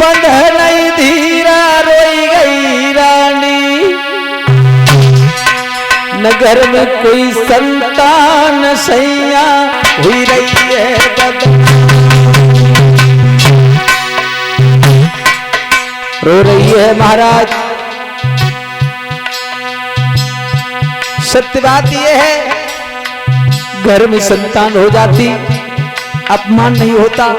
बंध नहीं धीरा रोई गई रानी, नगर में कोई संतान सैया हुई रही है रो रही है महाराज। सत्य बात यह है, घर में संतान हो जाती अपमान नहीं होता।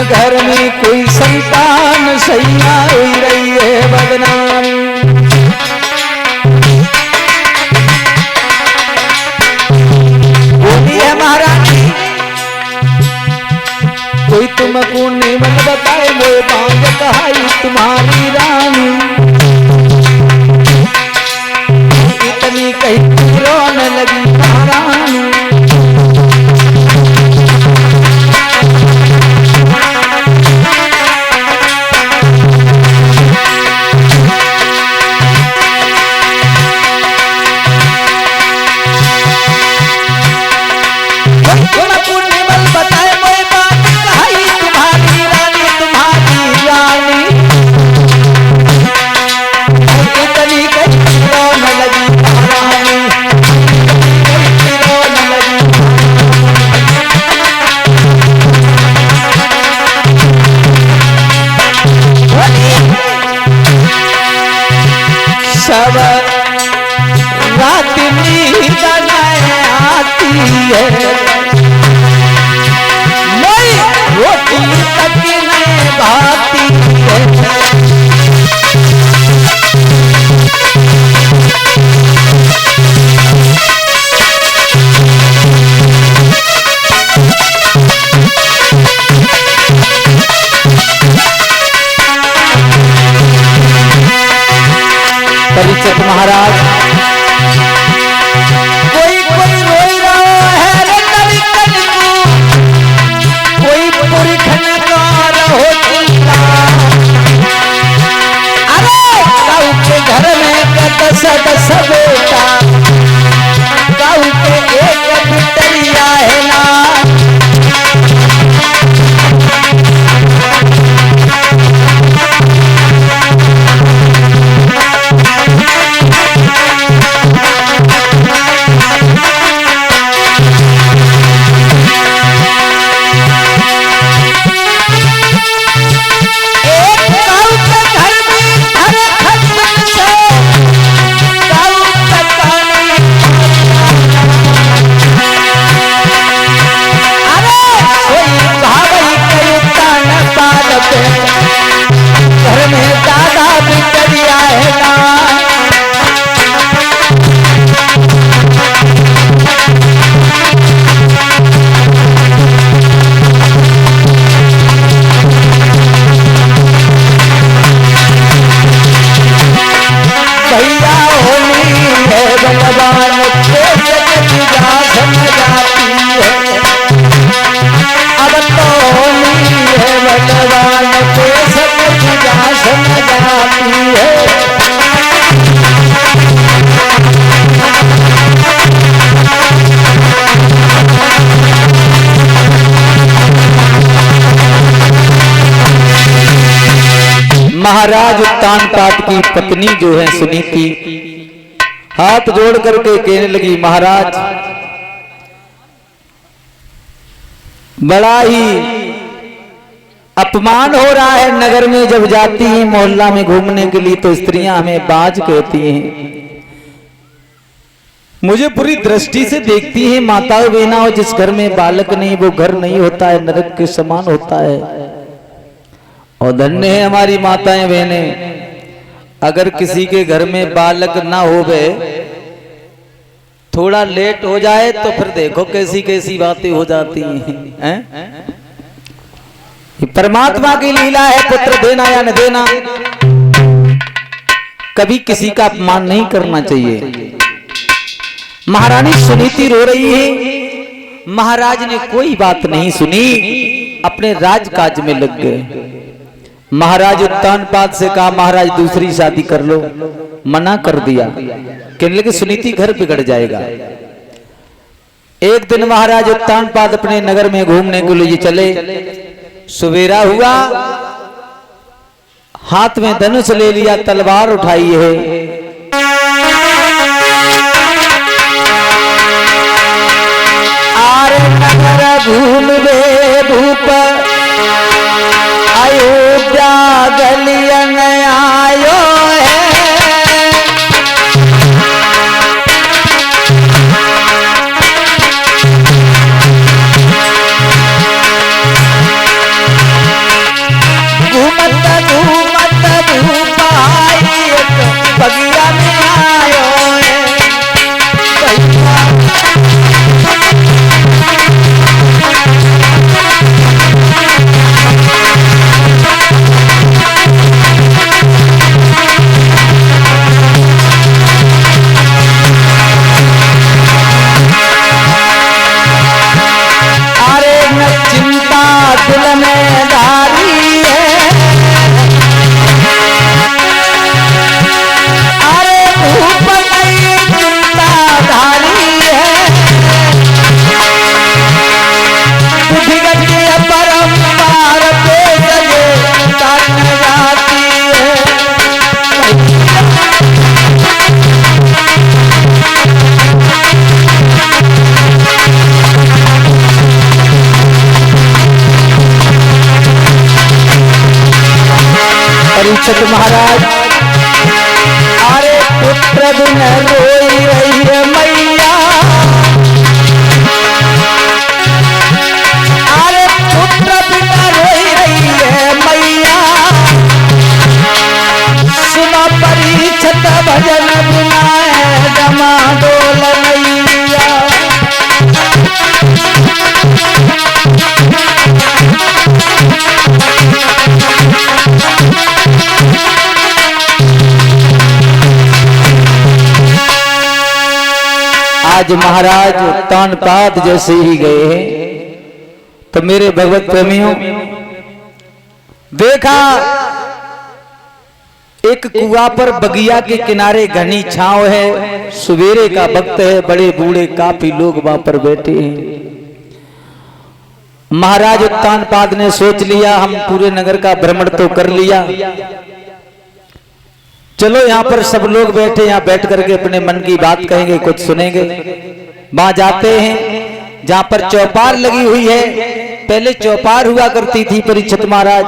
घर में कोई संतान सैया हुई रही है बदनाम। बोली है महारानी, कोई तुमको निमन बताए मोए बांध कहाई तुम्हारी रानी, इतनी कहीं रोने लगी महारानी। सब रात नींद आती है, मैं रोटी तक नहीं भाती है। परिचित महाराज, कोई कोई रोई रहा है रे कलिकन को, कोई पुरखन का रहो चिंता। अरे गाँव के घर में दस बेटा, गाँव के एक बिटरिया है ना। घर में दादा बिटरिया है ना। भैया होली है भगवान के जा समझाती है, अब तो होली है भगवान के जा समझाती है। महाराज तानपाट की पत्नी जो है सुनीति हाथ जोड़ करके कहने लगी, महाराज बड़ा ही अपमान हो रहा है, नगर में जब जाती हैं मोहल्ला में घूमने के लिए तो स्त्रियां हमें बाज कहती हैं, मुझे पूरी दृष्टि से देखती हैं। माताओं बहनाओं, जिस घर में बालक नहीं वो घर नहीं होता है, नरक के समान होता है। और धन्य है हमारी माताएं बहनें, अगर किसी के घर में बालक ना होवे, थोड़ा लेट हो जाए तो फिर देखो कैसी कैसी बातें हो जाती हैं। परमात्मा की लीला है, पुत्र देना या न देना। कभी किसी का अपमान नहीं करना चाहिए। महारानी सुनीति रो रही है, महाराज ने कोई बात नहीं सुनी, अपने राजकाज में लग गए। महाराज उत्तानपाद से कहा महाराज दूसरी शादी कर लो, मना कर दिया, कहने लगे सुनीति घर बिगड़ जाएगा। एक दिन महाराज उत्तानपाद अपने नगर में घूमने के लिए चले, सवेरा हुआ, हाथ में धनुष ले लिया, तलवार उठाई है। आरे नगर भूल वे भूप अयोध्या गलियन आयो है। घूमत घूमत भूपाई बगिया में आयो है। अरे न चिंता दिल में धारी है, अरे भूप नहीं चिंता धारी है। बुद्धिगत परम्पार पे सजे काटने जाती है। परीक्षित महाराज, अरे पुत्र बिन रोई रही है मैया, अरे पुत्र बिन रोई रही है मैया। सुनो परीक्षित भजन बिना जमा डोल मैया। आज महाराज उत्तानपाद जैसे ही गए हैं तो मेरे भगवत प्रेमियों देखा एक कुआं पर बगिया के किनारे घनी छांव है, सवेरे का वक्त है, बड़े बूढ़े काफी लोग वहां पर बैठे हैं। महाराज उत्तानपाद ने सोच लिया हम पूरे नगर का भ्रमण तो कर लिया, चलो यहाँ पर सब लोग बैठे, यहाँ बैठ करके अपने मन की बात कहेंगे, कुछ सुनेंगे। वहां जाते हैं जहां पर चौपार लगी हुई है, पहले चौपार हुआ करती थी परीक्षित महाराज,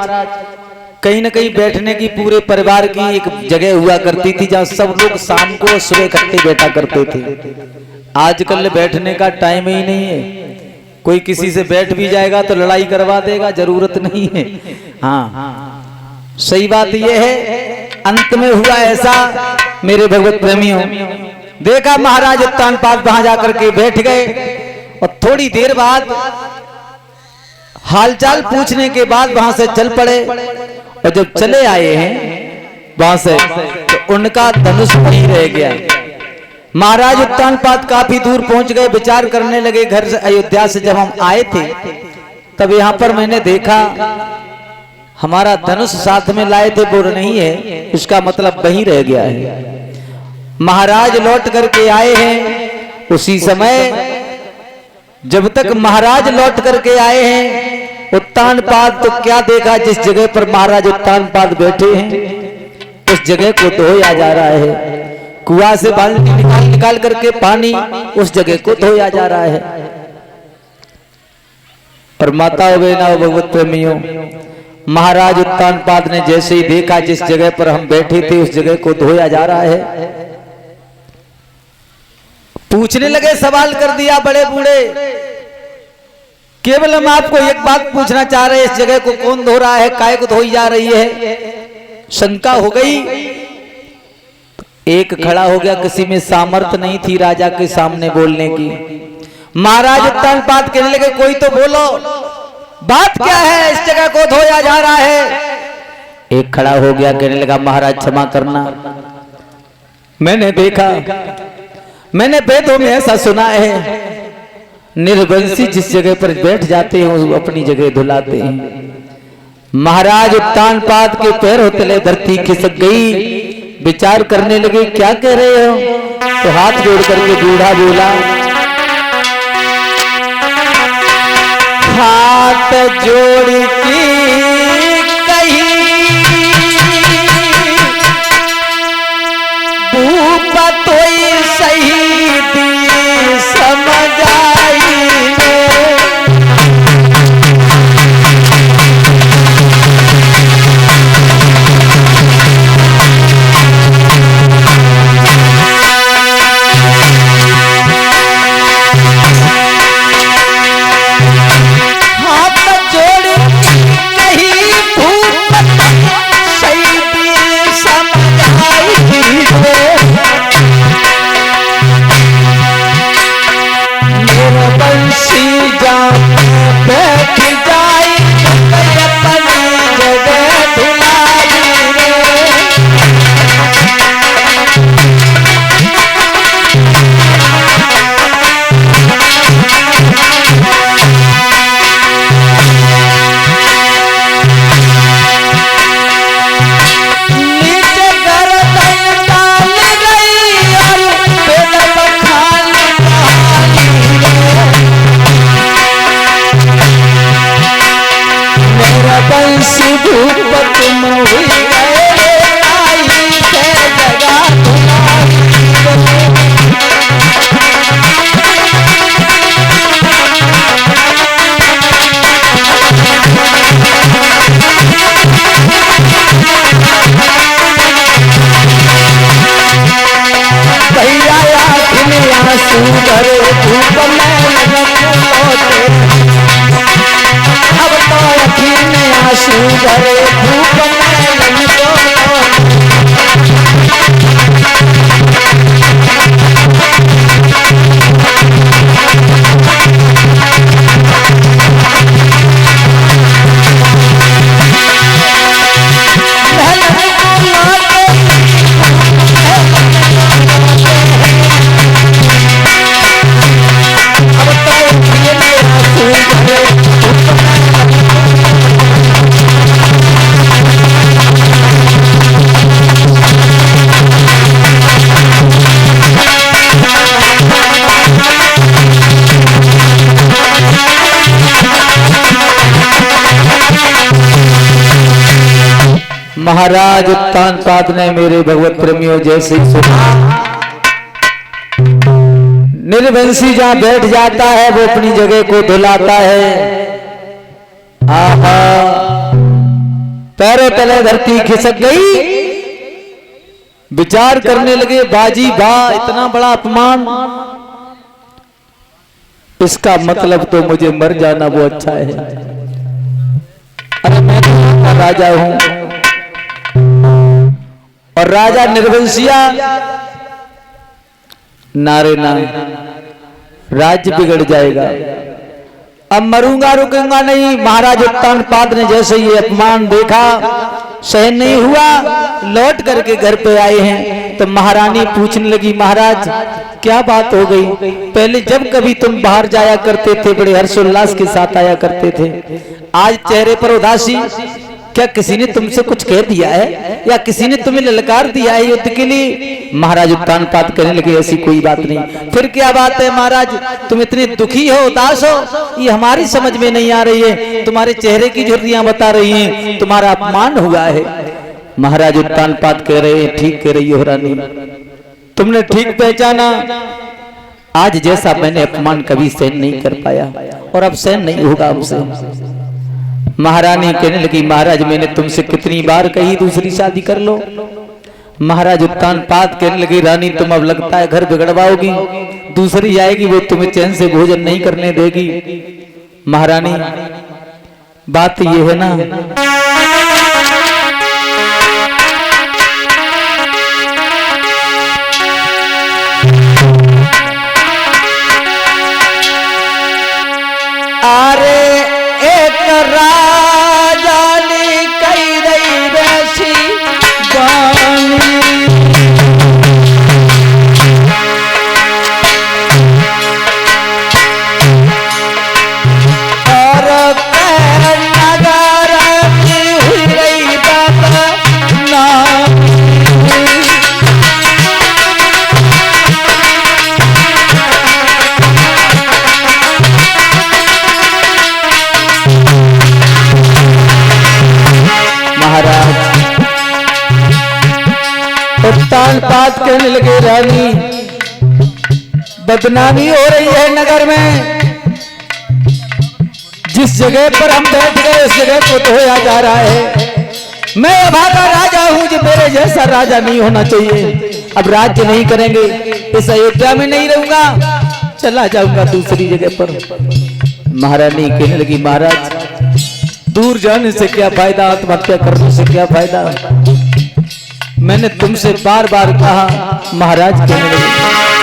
कहीं न कहीं बैठने की पूरे परिवार की एक जगह हुआ करती थी जहां सब लोग शाम को सुबह इकट्ठे बैठा करते थे। आजकल बैठने का टाइम ही नहीं है, कोई किसी से बैठ भी जाएगा तो लड़ाई करवा देगा, जरूरत नहीं है। हाँ सही बात यह है। अंत में हुआ ऐसा मेरे भगवत प्रेमियों, देखा महाराज उत्तानपाद वहां जाकर के बैठ गए और थोड़ी देर बाद हालचाल पूछने के बाद वहां से चल पड़े। और जब चले आए हैं वहां से तो उनका धनुष वहीं रह गया। महाराज उत्तानपाद काफी दूर पहुंच गए, विचार करने लगे घर से अयोध्या से जब हम आए थे तब यहाँ पर मैंने देखा हमारा धनुष साथ में लाए थे वो नहीं है, इसका मतलब वहीं रह गया है। महाराज लौट करके आए हैं, उसी समय जब तक महाराज लौट करके आए हैं उत्तानपाद तो क्या देखा, जिस जगह पर महाराज उत्तानपाद बैठे हैं उस जगह को धोया जा रहा है। कुआं से बाल्टी निकाल करके पानी उस जगह को धोया जा रहा है। और माताओं बहनों भगवत प्रेमियों, महाराज उत्तानपाद ने जैसे ही देखा जिस जगह पर हम बैठे थे उस जगह को धोया जा रहा है, पूछने लगे, सवाल कर दिया बड़े बूढ़े, केवल हम आपको एक बात पूछना चाह रहे हैं, इस जगह को कौन धो रहा है, काय को धोई जा रही है। शंका हो गई, एक खड़ा हो गया, किसी में सामर्थ्य नहीं थी राजा के सामने बोलने की। महाराज उत्तानपाद कहने लगे, कोई तो बोलो, बात क्या है, इस जगह को धोया जा रहा है। एक खड़ा हो गया, कहने लगा, महाराज क्षमा करना, मैंने देखा, मैंने वेदों में ऐसा सुना है, निर्वंशी जिस जगह पर बैठ जाते हैं वो अपनी जगह धुलाते हैं। महाराज उत्तानपाद के पैरों तले धरती खिसक गई, विचार करने लगे क्या कह रहे हो? तो हाथ जोड़ करके बूढ़ा बोला, हाथ जोड़ के कही भूपतोई शहीद समझ आई महाराज उत्तानपाद ने मेरे भगवत प्रेमियों जैसे सुना, निर्वंशी जहां बैठ जाता है वो अपनी जगह को धुलाता है। आहा, पैरों तले धरती खिसक गई, विचार करने लगे बाजी बा, इतना बड़ा अपमान, इसका मतलब तो मुझे मर जाना वो अच्छा है। अरे मैं तो राजा हूं और राजा निर्वंशिया, नारे ना, राज्य बिगड़ जाएगा, अब मरूंगा रुकूंगा नहीं। महाराज उत्तानपाद ने जैसे ये अपमान देखा, सहन नहीं हुआ, लौट करके घर पे आए हैं तो महारानी पूछने लगी, महाराज क्या बात हो गई? पहले जब कभी तुम बाहर जाया करते थे बड़े हर्षोल्लास के साथ आया करते थे, आज चेहरे पर उदासी, क्या किसी ने तुमसे कुछ कह दिया है या किसी ने तुम्हें ललकार दिया है युद्ध के लिए? महाराज उत्तानपाद कहने लगे ऐसी कोई बात नहीं। फिर क्या बात है महाराज, तुम इतने दुखी हो, उदास हो, ये हमारी समझ में नहीं आ रही है, तुम्हारे चेहरे की झुर्रियां बता रही हैं, तुम्हारा अपमान हुआ है। महाराज उत्तानपाद कह रहे हैं ठीक कह रही हो रानी, तुमने ठीक पहचाना, आज जैसा मैंने अपमान कभी सहन नहीं कर पाया और अब सहन नहीं होगा हमसे। महारानी कहने लगी, महाराज मैंने तुमसे कितनी बार कही दूसरी शादी कर लो। महाराज उत्तानपाद कहने लगे, रानी तुम अब लगता है घर बिगड़वाओगी, दूसरी आएगी वो तुम्हें चैन से भोजन नहीं करने देगी। महारानी बात ये है ना, अरे एक राजा ने कई रही वैसी बानी, बात कहने लगे, रानी बदनामी हो रही है नगर में, जिस जगह पर हम बैठ गए उस जगह को धोया जा रहा है। मैं अभागा राजा हूं, जो मेरे जैसा राजा नहीं होना चाहिए। अब राज्य नहीं करेंगे, इस अयोध्या में नहीं रहूंगा, चला जाऊंगा दूसरी जगह पर। महारानी कहने लगी, महाराज दूर जाने से क्या फायदा, आत्महत्या करने से क्या फायदा। मैंने तुमसे बार बार कहा। महाराज कहने लगे,